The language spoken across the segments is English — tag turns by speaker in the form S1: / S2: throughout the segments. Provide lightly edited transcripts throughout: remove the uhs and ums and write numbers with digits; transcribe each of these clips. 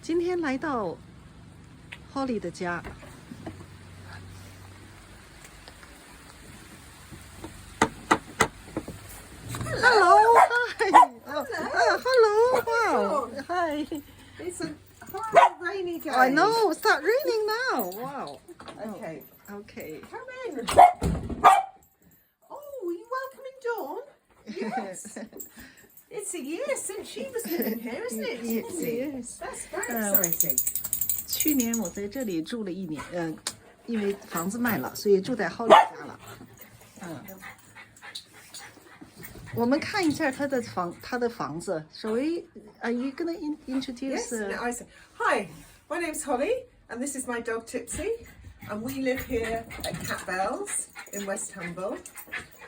S1: 今天来到 Holly 的家。Hello, hi. Hello, wow. Hi.
S2: It's a horrible rainy day.
S1: I know, it's start raining now. Wow.
S2: Okay.
S1: Okay.
S2: Come in. Oh, are you welcoming Dawn? Yes. It's a year since she was living here, isn't it?
S1: Yes.
S2: That's very exciting.
S1: 去年我在这里住了1年，因为房子卖了，所以住在 Holly 家了。我们看一下他的房子。So, are you gonna introduce?
S2: Yes. I say, hi, my name's Holly, and this is my dog Tipsy, and we live here at Cat Bells in West Humble,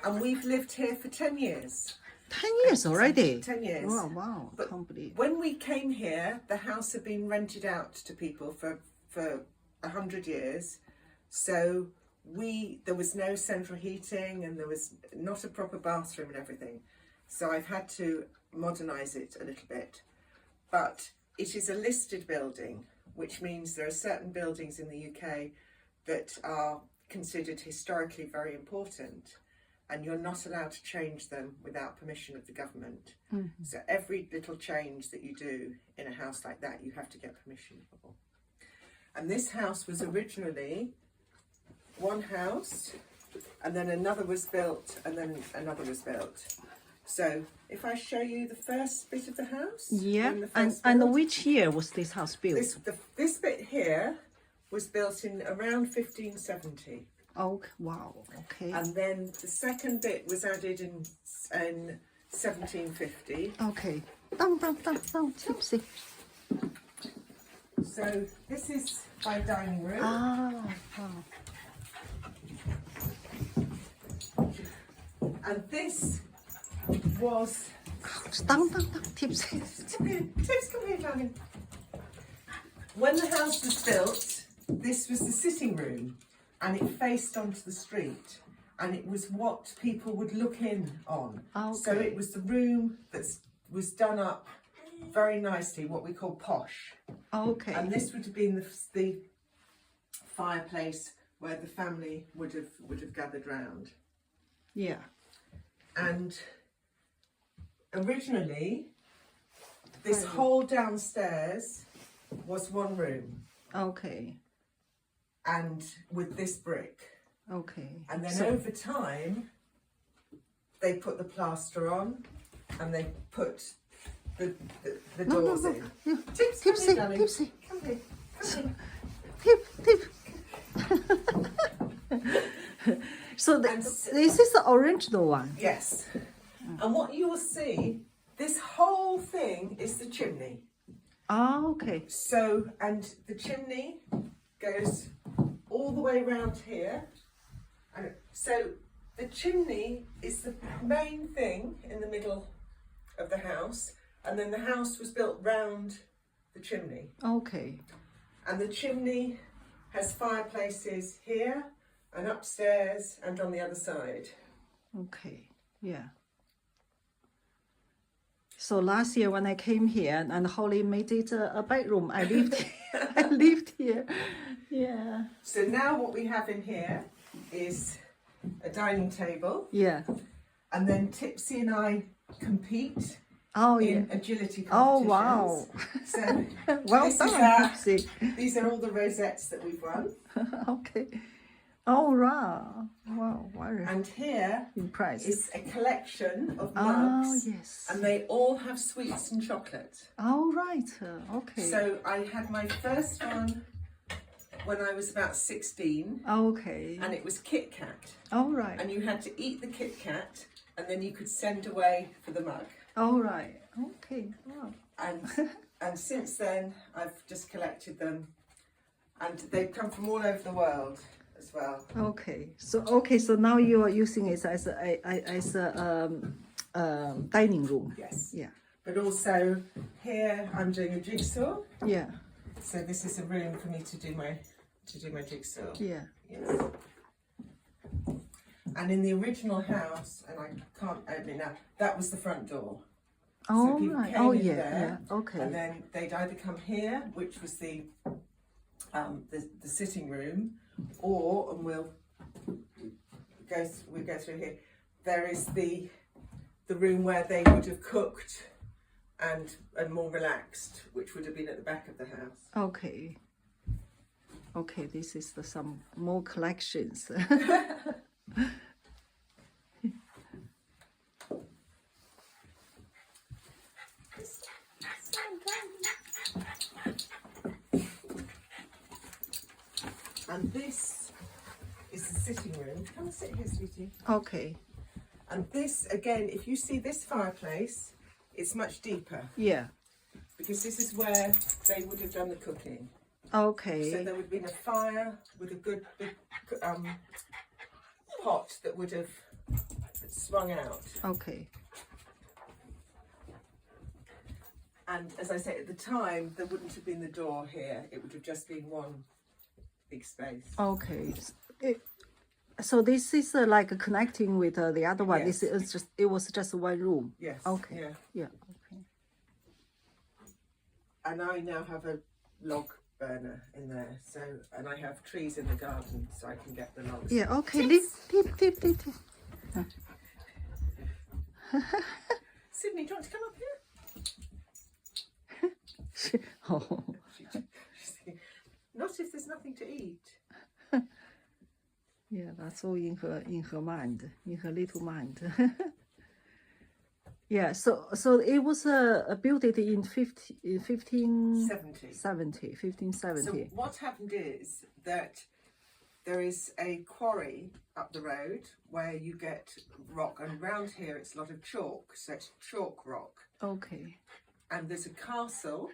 S2: and we've lived here for 10 years.
S1: 10 years already.
S2: 10 years.
S1: Wow,
S2: But
S1: can't believe.
S2: when we came here, the house had been rented out to people for 100 years. So there was no central heating and there was not a proper bathroom and everything. So I've had to modernise it a little bit. But it is a listed building, which means there are certain buildings in the UK that are considered historically very important. And you're not allowed to change them without permission of the government. Mm-hmm. So every little change that you do in a house like that, you have to get permission for. And this house was originally one house, and then another was built, and then another was built. So if I show you the first bit of the house.
S1: Yeah, and which year was this house built?
S2: This bit here was built in around 1570.
S1: Oh, wow, okay.
S2: And then the second bit was added in 1750.
S1: Okay. Tipsy.
S2: So this is my dining room. And this was...
S1: Tipsy.
S2: Tips, come here, darling. When the house was built, this was the sitting room. And it faced onto the street, and it was what people would look in on. Okay. So it was the room that was done up very nicely, what we call posh. Okay. And this would have been the fireplace where the family would have gathered round.
S1: Yeah.
S2: And originally, this whole downstairs was one room.
S1: Okay.
S2: And with this brick.
S1: Okay.
S2: And then over time, they put the plaster on, and they put the doors in.
S1: No.
S2: Tipsy.
S1: Come here. Tip. So this is the original one?
S2: Yes. And what you will see, this whole thing is the chimney.
S1: Oh, okay.
S2: So, and the chimney goes all the way around here. And so the chimney is the main thing in the middle of the house, and then the house was built round the chimney.
S1: Okay.
S2: And the chimney has fireplaces here and upstairs and on the other side.
S1: Okay, yeah. So last year when I came here and Holly made it a bedroom, I lived here. Yeah.
S2: So now what we have in here is a dining table.
S1: Yeah.
S2: And then Tipsy and I compete in agility competitions.
S1: Oh, wow.
S2: So
S1: well done, Tipsy.
S2: These are all the rosettes that we've won.
S1: Okay. Oh, wow. Wow.
S2: And here is a collection of mugs.
S1: Oh, yes.
S2: And they all have sweets and chocolate.
S1: Oh, right. Okay.
S2: So I had my first one when I was about 16.
S1: Okay.
S2: And it was Kit Kat.
S1: Oh, right.
S2: And you had to eat the Kit Kat, and then you could send away for the mug.
S1: Oh, right. Okay. Wow.
S2: And since then, I've just collected them, and they've come from all over the world as well.
S1: Okay. So now you are using it as a dining room.
S2: Yes.
S1: Yeah.
S2: But also here, I'm doing a jigsaw.
S1: Yeah.
S2: So this is a room for me to do my jigsaw.
S1: Yeah.
S2: Yes. And in the original house, and I can't open it now, that was the front door.
S1: Oh,
S2: people
S1: right.
S2: came
S1: Oh,
S2: in
S1: yeah,
S2: there,
S1: yeah. Okay.
S2: and then they'd either come here, which was the sitting room, or, and we'll go through here. There is the room where they would have cooked and more relaxed, which would have been at the back of the house.
S1: Okay. Okay, this is some more collections.
S2: And this is the sitting room. Come and sit here, sweetie.
S1: Okay.
S2: And this, again, if you see this fireplace, it's much deeper,
S1: Yeah.
S2: because this is where they would have done the cooking.
S1: Okay.
S2: So there would have been a fire with a good big pot that would have swung out.
S1: Okay.
S2: And as I say, at the time, there wouldn't have been the door here. It would have just been one big space.
S1: Okay. So this is like connecting with the other one.
S2: Yes.
S1: It was just one room.
S2: Yes.
S1: Okay.
S2: Yeah.
S1: Yeah. Okay.
S2: And I now have a log burner in there. So, and I have trees in the garden, so I can get the logs.
S1: Yeah. Okay. Leave.
S2: Sydney, do you want to come up here?
S1: Oh.
S2: She's thinking, not if there's nothing to eat.
S1: Yeah, that's all in her mind, in her little mind. Yeah, so it was built in 1570. 1570.
S2: So what happened is that there is a quarry up the road where you get rock, and around here it's a lot of chalk, so it's chalk rock.
S1: Okay.
S2: And there's a castle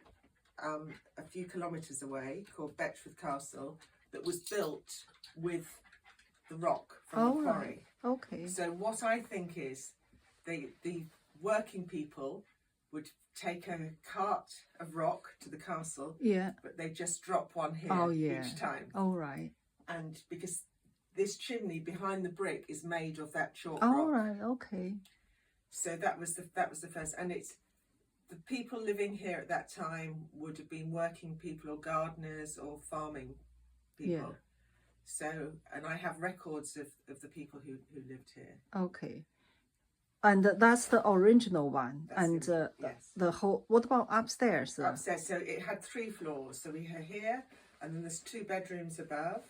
S2: a few kilometres away called Betchworth Castle that was built with the rock from the quarry.
S1: Right. Okay.
S2: So what I think is the working people would take a cart of rock to the castle,
S1: Yeah.
S2: but they just drop one here each time.
S1: All right.
S2: And because this chimney behind the brick is made of that chalk
S1: All
S2: rock.
S1: right. Okay.
S2: So that was the first, and it's the people living here at that time would have been working people or gardeners or farming people.
S1: Yeah.
S2: So, and I have records of the people who lived here.
S1: Okay. And that's the original one.
S2: That's yes.
S1: The whole. What about upstairs?
S2: Upstairs, so it had 3 floors. So we had here, and then there's 2 bedrooms above,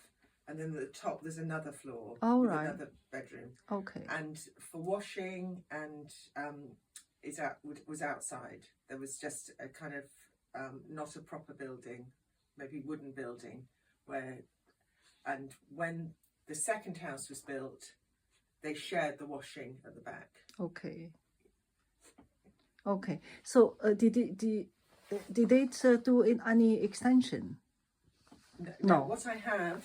S2: and then at the top there's another floor with another bedroom.
S1: Okay.
S2: And for washing and was outside. There was just a kind of not a proper building, maybe wooden building, and when the second house was built, they shared the washing at the back.
S1: Okay. Okay. So did it do any extension?
S2: No. What I have,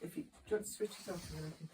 S2: if you do you want to switch it off, and then I can.